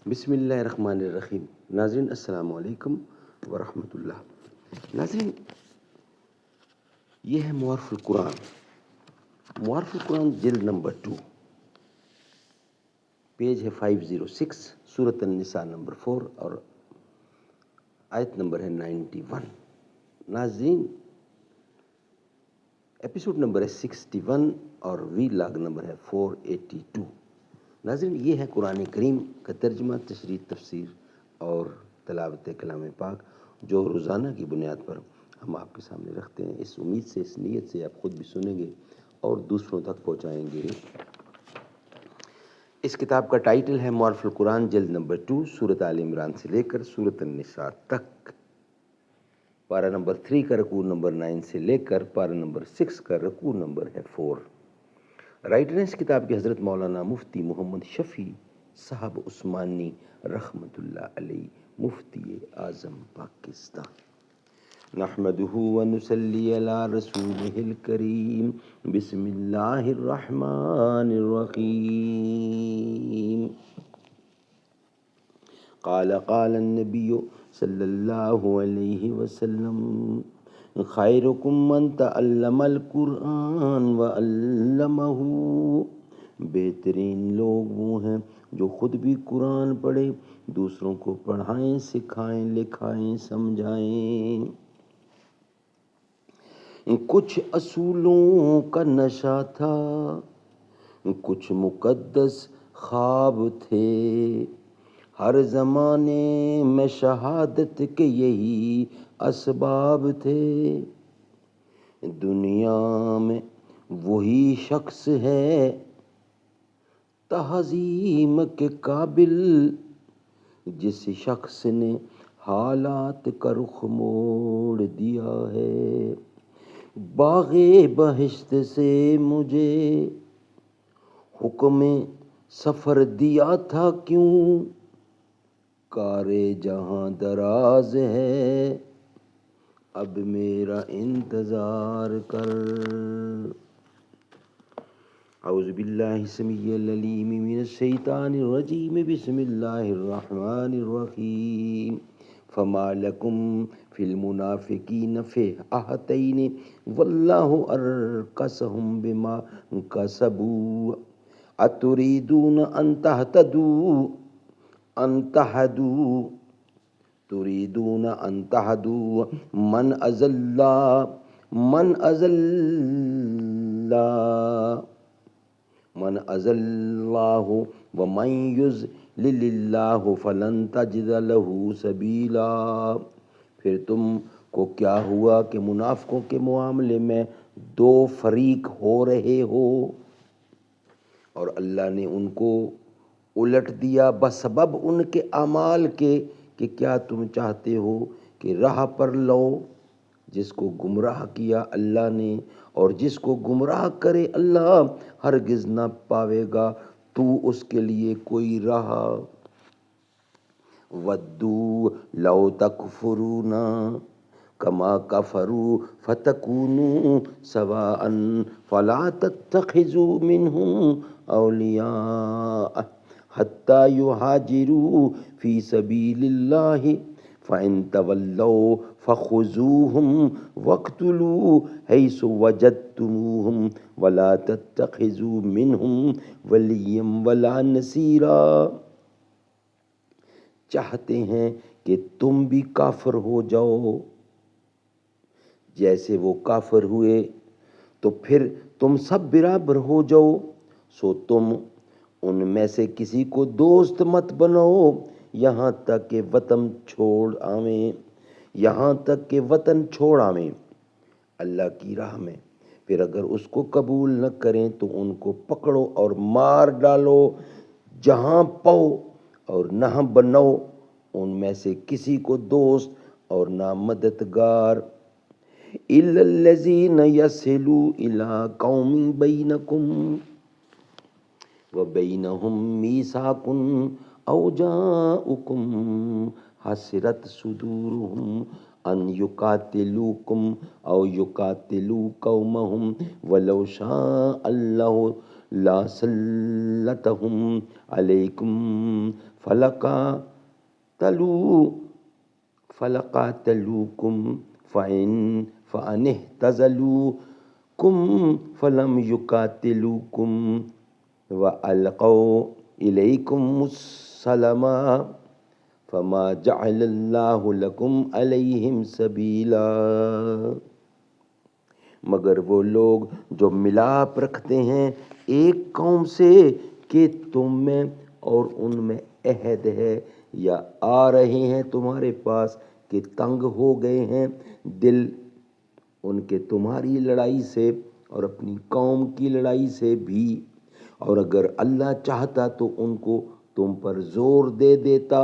بسم اللہ الرحمن الرحیم۔ ناظرین السلام علیکم ورحمۃ اللہ۔ ناظرین، یہ ہے معارف القرآن۔ معارف القرآن جلد نمبر 2، پیج ہے 506، سورۃ النساء نمبر 4 اور آیت نمبر ہے 91۔ ناظرین، ایپیسوڈ نمبر ہے 61 اور وی لاگ نمبر ہے 482۔ ناظرین، یہ ہے قرآن کریم کا ترجمہ، تشریح، تفسیر اور تلاوت کلام پاک، جو روزانہ کی بنیاد پر ہم آپ کے سامنے رکھتے ہیں، اس امید سے، اس نیت سے آپ خود بھی سنیں گے اور دوسروں تک پہنچائیں گے۔ اس کتاب کا ٹائٹل ہے معارف القرآن جلد نمبر 2، سورۃ آل عمران سے لے کر سورۃ النساء تک۔ پارہ نمبر 3 کا رکوع نمبر 9 سے لے کر پارہ نمبر 6 کا رکوع نمبر ہے 4۔ رائٹر اس کتاب کے حضرت مولانا مفتی محمد شفیع صاحب عثمانی رحمۃ اللہ علیہ، مفتی اعظم پاکستان۔ نحمده ونصلی علی رسولہ الکریم، بسم اللہ الرحمن الرحیم۔ قال النبی صلی اللہ علیہ وسلم، خیرکم من تعلم القرآن وعلمہ۔ بہترین لوگ وہ ہیں جو خود بھی قرآن پڑھے، دوسروں کو پڑھائیں، سکھائیں، لکھائیں، سمجھائیں۔ کچھ اصولوں کا نشہ تھا، کچھ مقدس خواب تھے، ہر زمانے میں شہادت کے یہی اسباب تھے۔ دنیا میں وہی شخص ہے تعظیم کے قابل، جس شخص نے حالات کا رخ موڑ دیا ہے۔ باغ بہشت سے مجھے حکم سفر دیا تھا کیوں، کار جہاں دراز ہے، اب میرا انتظار کر۔ اعوذ باللہ السمیع العلیم من الشیطان الرجیم، بسم اللہ الرحمن الرحیم۔ فما لکم فی المنافقین فئتین واللہ ارکسہم بما کسبوا، اتریدون ان تہدوا من اضل اللہ ومن یضلل اللہ فلن تجد لہ سبیلا۔ پھر تم کو کیا ہوا کہ منافقوں کے معاملے میں دو فریق ہو رہے ہو، اور اللہ نے ان کو الٹ دیا بسبب ان کے اعمال کے، کہ کیا تم چاہتے ہو کہ راہ پر لو؟ جس کو گمراہ کیا اللہ نے اور جس کو گمراہ کرے اللہ، ہرگز نہ پاوے گا تو اس کے لیے کوئی راہ۔ وَدُّوا لَوْ تَكْفُرُونَ كَمَا كَفَرُوا فَتَكُونُوا سَوَاءً فَلَا تَتَّخِذُوا مِنْهُمْ أَوْلِيَاءَ حَتَّى يُهَاجِرُوا فِي سَبِيلِ اللَّهِ فَإِن تَوَلَّوْا فَخُذُوهُمْ وَاقْتُلُوهُمْ حَيْثُ وَجَدتُّمُوهُمْ وَلَا تَتَّخِذُوا مِنْهُمْ وَلِيًّا وَلَا نَصِيرًا۔ چاہتے ہیں کہ تم بھی کافر ہو جاؤ جیسے وہ کافر ہوئے، تو پھر تم سب برابر ہو جاؤ، سو تم ان میں سے کسی کو دوست مت بناؤ یہاں تک کہ وطن چھوڑ آویں اللہ کی راہ میں۔ پھر اگر اس کو قبول نہ کریں تو ان کو پکڑو اور مار ڈالو جہاں پاؤ، اور نہ بناؤ ان میں سے کسی کو دوست اور نہ مددگار۔ إِلَّا الَّذِينَ يَصِلُوا إِلَىٰ قَوْمٍ بَيْنَكُمْ وَبَيْنَهُمْ مِيثَاقٌ أَوْ جَاءُوكُمْ حَسِرَتْ صُدُورُهُمْ أَن يُقَاتِلُوكُمْ أَوْ يُقَاتِلُوا قَوْمَهُمْ وَلَوْ شَاءَ اللَّهُ لَسَلَّطَهُمْ عَلَيْكُمْ فلقاتلوکم فإن اعتزلوکم فلم یقاتلوکم وألقوا إلیکم السلم فما جعل اللہ لکم علیہم سبیلا۔ مگر وہ لوگ جو ملاپ رکھتے ہیں ایک قوم سے کہ تم میں اور ان میں عہد ہے، یا آ رہے ہیں تمہارے پاس کہ تنگ ہو گئے ہیں دل ان کے تمہاری لڑائی سے اور اپنی قوم کی لڑائی سے بھی، اور اگر اللہ چاہتا تو ان کو تم پر زور دے دیتا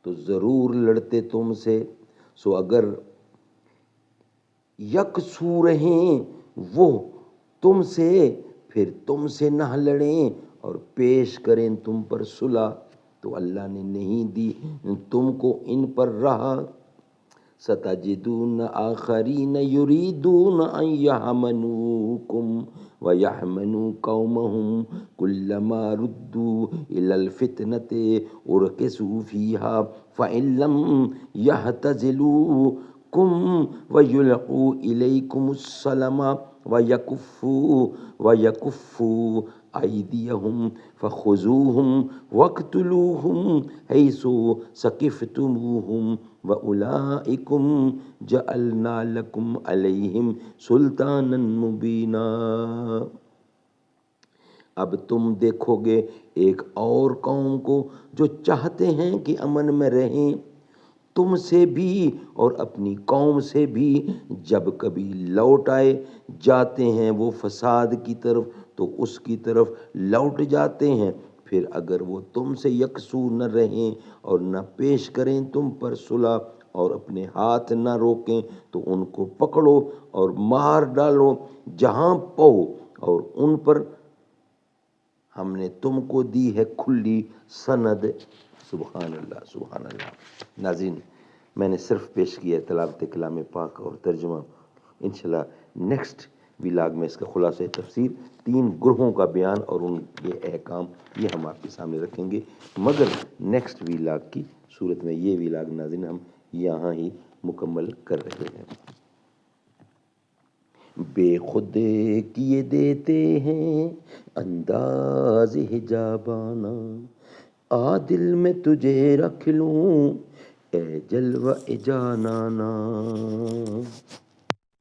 تو ضرور لڑتے تم سے۔ سو اگر یکسو رہیں وہ تم سے پھر تم سے نہ لڑیں اور پیش کریں تم پر صلح تو اللہ نے نہیں دی تم کو ان پر راہ۔ ستجدون آخرین یریدون ان یحملوکم ویحملوا قومهم کلما ردوا الی الفتنۃ ارکسوا فیہا فإن لم یعتزلوکم ویلقوا الیکم السلم ویکفوا ایدیہم فخذوہم واقتلوہم حیث ثقفتموہم وَأُولَئِکُمْ جَعَلْنَا لَکُمْ عَلَیہم سُلْطَانًا مُبِینًا۔ اب تم دیکھو گے ایک اور قوم کو جو چاہتے ہیں کہ امن میں رہیں تم سے بھی اور اپنی قوم سے بھی، جب کبھی لوٹ آئے جاتے ہیں وہ فساد کی طرف تو اس کی طرف لوٹ جاتے ہیں، پھر اگر وہ تم سے یکسو نہ رہیں اور نہ پیش کریں تم پر صلح اور اپنے ہاتھ نہ روکیں تو ان کو پکڑو اور مار ڈالو جہاں پاؤ، اور ان پر ہم نے تم کو دی ہے کھلی سند۔ سبحان اللہ سبحان اللہ۔ ناظرین، میں نے صرف پیش کیا ہے تلاوت کلام پاک اور ترجمہ۔ انشاءاللہ نیکسٹ ویلاگ میں اس کا خلاصہ تفسیر 3 گروہوں کا بیان اور ان کے احکام یہ ہم آپ کے سامنے رکھیں گے، مگر نیکسٹ ویلاگ کی صورت میں یہ ویلاگ ناظرین ہم یہاں ہی مکمل کر رہے ہیں۔ بے خود کیے دیتے ہیں انداز حجابانہ، دل میں تجھے رکھ لوں اے جلوہ جانانا۔